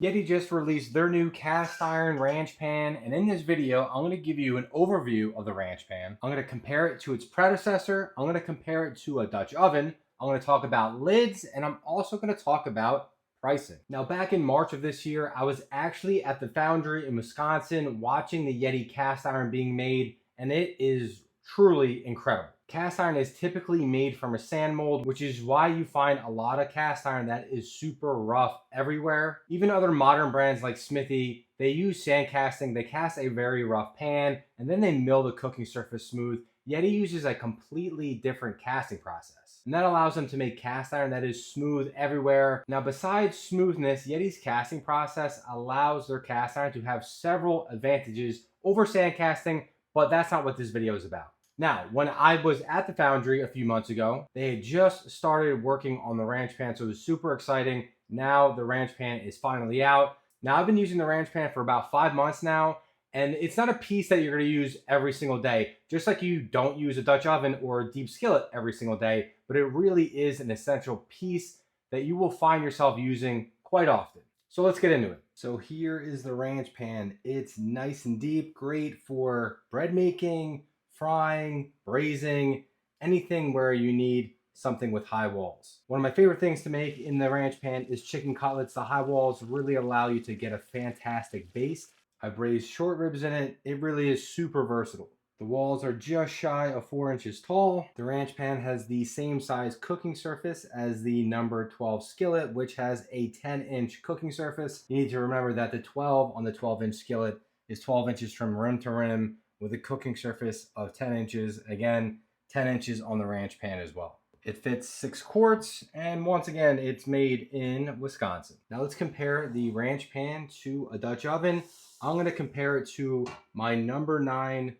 YETI just released their new cast iron ranch pan, and in this video, I'm going to give you an overview of the ranch pan. I'm going to compare it to its predecessor. I'm going to compare it to a Dutch oven. I'm going to talk about lids, and I'm also going to talk about pricing. Now, back in March of this year, I was actually at the foundry in Wisconsin watching the YETI cast iron being made, and it is truly incredible. Cast iron is typically made from a sand mold, which is why you find a lot of cast iron that is super rough everywhere. Even other modern brands like Smithy, they use sand casting. They cast a very rough pan, and then they mill the cooking surface smooth. YETI uses a completely different casting process, and that allows them to make cast iron that is smooth everywhere. Now, besides smoothness, YETI's casting process allows their cast iron to have several advantages over sand casting, but that's not what this video is about. Now, when I was at the foundry a few months ago, they had just started working on the ranch pan, so it was super exciting. Now the ranch pan is finally out. Now, I've been using the ranch pan for about 5 months now, and it's not a piece that you're going to use every single day, just like you don't use a Dutch oven or a deep skillet every single day, but it really is an essential piece that you will find yourself using quite often. So let's get into it. So here is the ranch pan. It's nice and deep, great for bread making, frying, braising, anything where you need something with high walls. One of my favorite things to make in the ranch pan is chicken cutlets. The high walls really allow you to get a fantastic baste. I braise short ribs in it. It really is super versatile. The walls are just shy of 4 inches tall. The ranch pan has the same size cooking surface as the number 12 skillet, which has a 10-inch cooking surface. You need to remember that the 12 on the 12-inch skillet is 12 inches from rim to rim, with a cooking surface of 10 inches. Again, 10 inches on the ranch pan as well. It fits 6 quarts, and once again, it's made in Wisconsin. Now let's compare the ranch pan to a Dutch oven. I'm going to compare it to my number 9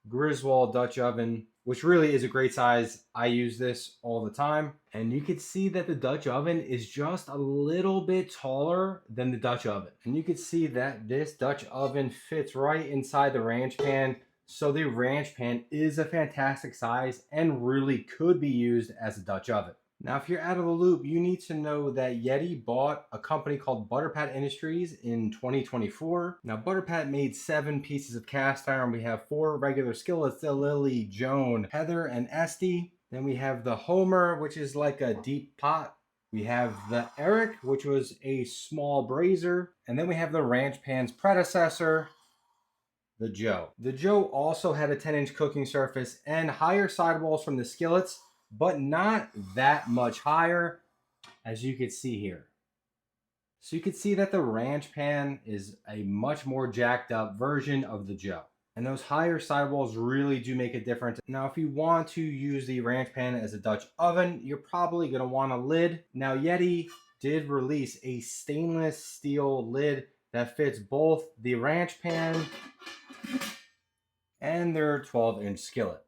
Griswold Dutch oven, which really is a great size. I use this all the time, and you can see that the Dutch oven is just a little bit taller than the Dutch oven, and you can see that this Dutch oven fits right inside the ranch pan. So the ranch pan is a fantastic size and really could be used as a Dutch oven. Now, if you're out of the loop, you need to know that YETI bought a company called Butterpat Industries in 2024. Now, Butterpat made 7 pieces of cast iron. We have 4 regular skillets, the Lily, Joan, Heather, and Esty. Then we have the Homer, which is like a deep pot. We have the Eric, which was a small braiser. And then we have the ranch pan's predecessor, the Joe. The Joe also had a 10-inch cooking surface and higher sidewalls from the skillets, but not that much higher, as you can see here. So you can see that the ranch pan is a much more jacked up version of the Joe. And those higher sidewalls really do make a difference. Now, if you want to use the ranch pan as a Dutch oven, you're probably going to want a lid. Now, YETI did release a stainless steel lid that fits both the ranch pan and their 12-inch skillet.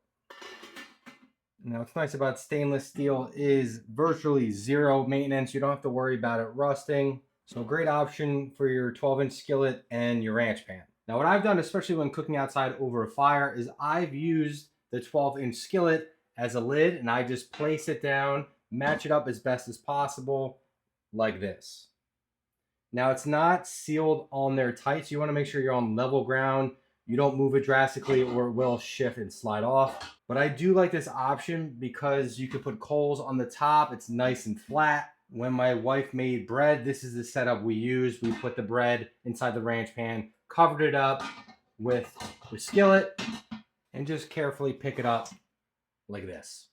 Now, what's nice about stainless steel is virtually zero maintenance. You don't have to worry about it rusting. So a great option for your 12-inch skillet and your ranch pan. Now, what I've done, especially when cooking outside over a fire, is I've used the 12-inch skillet as a lid, and I just place it down, match it up as best as possible, like this. Now, it's not sealed on there tight, so you want to make sure you're on level ground. You don't move it drastically or it will shift and slide off. But I do like this option because you can put coals on the top. It's nice and flat. When my wife made bread, this is the setup we used. We put the bread inside the ranch pan, covered it up with the skillet, and just carefully pick it up like this.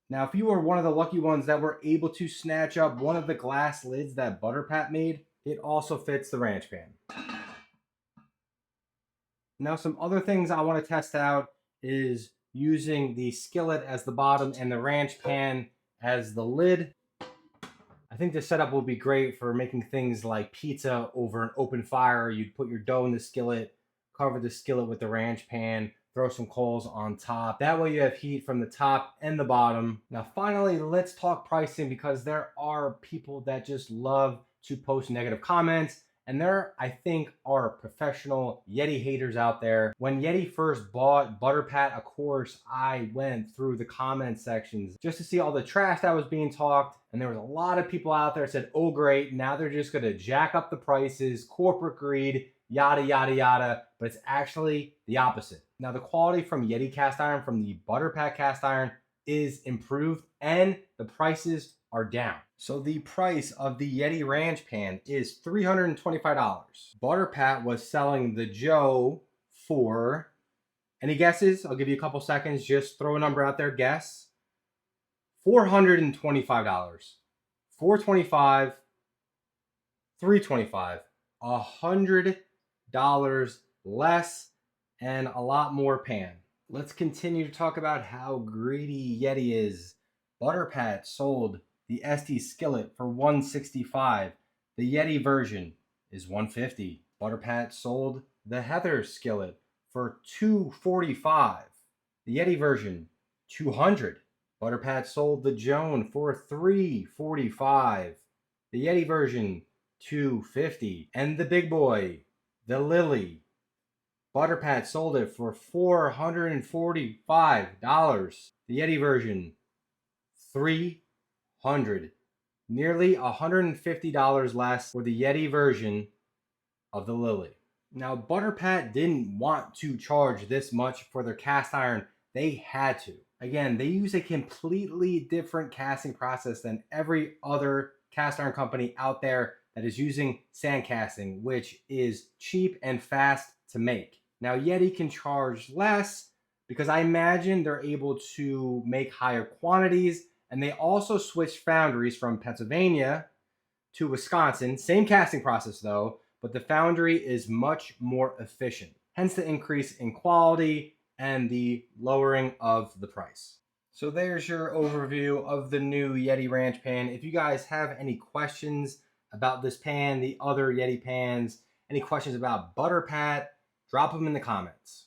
Now, if you are one of the lucky ones that were able to snatch up one of the glass lids that Butterpat made, it also fits the ranch pan. Now, some other things I want to test out is using the skillet as the bottom and the ranch pan as the lid. I think this setup will be great for making things like pizza over an open fire. You'd put your dough in the skillet, cover the skillet with the ranch pan, throw some coals on top. That way you have heat from the top and the bottom. Now, finally, let's talk pricing, because there are people that just love to post negative comments And there, I think, are professional Yeti haters out there. When Yeti first bought Butter Pat, of course, I went through the comment sections just to see all the trash that was being talked. And there was a lot of people out there that said, oh, great, now they're just gonna jack up the prices, corporate greed, yada, yada, yada. But it's actually the opposite. Now, the quality from Yeti cast iron, from the Butter Pat cast iron, is improved and the prices are down. So the price of the Yeti Ranch Pan is $325. Butter Pat was selling the Joe for, any guesses? I'll give you a couple seconds. Just throw a number out there. Guess. $425. $425. $325. $100 less and a lot more pan. Let's continue to talk about how greedy Yeti is. Butter Pat sold the SD skillet for $165. The Yeti version is $150. Butter Pat sold the Heather skillet for $245. The Yeti version, $200. Butter Pat sold the Joan for $345. The Yeti version, $250. And the big boy, the Lily, Butter Pat sold it for $445. The Yeti version, $300. Nearly $150 less for the Yeti version of the Lily. Now, Butter Pat didn't want to charge this much for their cast iron. They had to. Again, they use a completely different casting process than every other cast iron company out there that is using sand casting, which is cheap and fast to make. Now, Yeti can charge less because I imagine they're able to make higher quantities, and they also switched foundries from Pennsylvania to Wisconsin. Same casting process though, but the foundry is much more efficient. Hence the increase in quality and the lowering of the price. So there's your overview of the new Yeti Ranch Pan. If you guys have any questions about this pan, the other Yeti pans, any questions about Butter Pat, drop them in the comments.